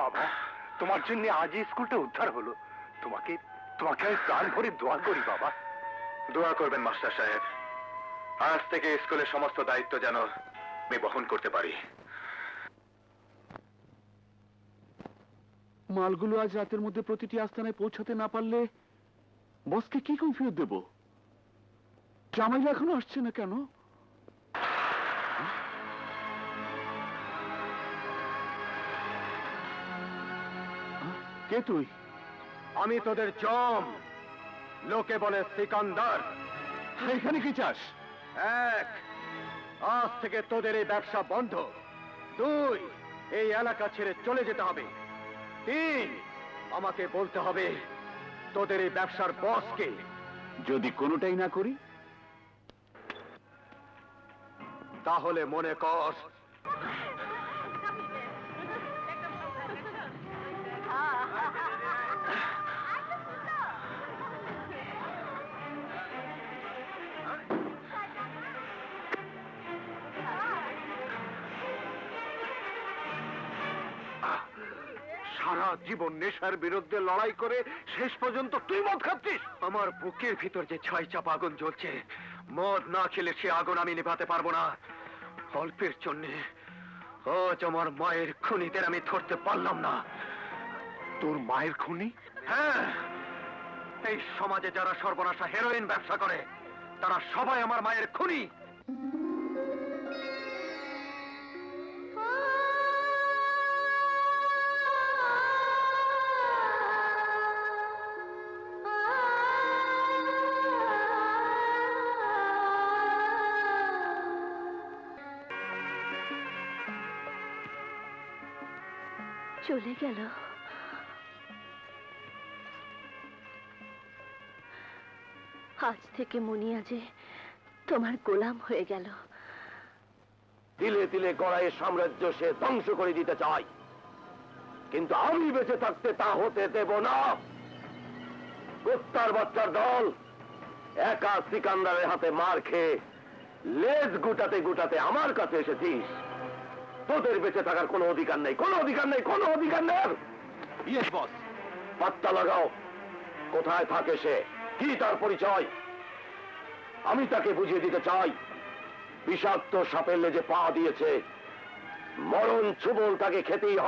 বাবা, তোমার জন্য আজ এই স্কুলটা উদ্ধার হলো। তোমাকে তোমাকে আমি প্রাণ ভরে দোয়া করি বাবা। দোয়া করবেন মাস্টার সাহেব, আজ থেকে স্কুলের সমস্ত দায়িত্ব যেন আমি বহন করতে পারি। মালগুলো আজ রাতের মধ্যে প্রতিটি আস্তানায় পৌঁছাতে না পারলে বসকে কি কৈফিয়ত দেব? জামাইরা এখনো আসছে না কেন? কে তুই? আমি তোদের জম, লোকে বলে সিকান্দার। এখানে কি চাস? এক, আজ থেকে তোদের এই ব্যবসা বন্ধ। দুই, এই এলাকা ছেড়ে চলে যেতে হবে। তিন, আমাকে বলতে হবে তোদের এই ব্যবসার বসকে। যদি কোনোটাই না করি? তাহলে মনে কর সারা জীবন নেশার বিরুদ্ধে লড়াই করে শেষ পর্যন্ত তুই মদ খাচ্ছিস। আমার বুকের ভিতর যে ছাই চাপা আগুন জ্বলছে, মদ না খেলে সে আগুন আমি নেভাতে পারবো না। অল্পের জন্যে আজ আমার মায়ের খুনিদের আমি ধরতে পারলাম না। তোর মায়ের খুনি? হ্যাঁ, এই সমাজে যারা সর্বনাশা হেরোইন ব্যবসা করে তারা সবাই আমার মায়ের খুনি। চলে গেল। আজ থেকে মুনিয়া যে তোমার গোলাম হয়ে গেল। তিলে তিলে গড়াইয়ের সাম্রাজ্য সে ধ্বংস করে দিতে চায়, কিন্তু আমি বেঁচে থাকতে তা হতে দেব না। কুত্তার বাচ্চার দল একা সিকান্দারের হাতে মার খেয়ে লেজ গুটাতে গুটাতে আমার কাছে এসেছিস। তোদের বেঁচে থাকার কোনো অধিকার নেই, কোনো অধিকার নেই, কোনো অধিকার নেই। Yes boss. পাত্তা লাগাও, কোথায় থাকে সে, কি তার পরিচয়? আমি তাকে বুঝিয়ে দিতে চাই বিষাক্ত সাপের লেজে পা দিয়েছে, মরণ ছুবল তাকে খেতেই হবে।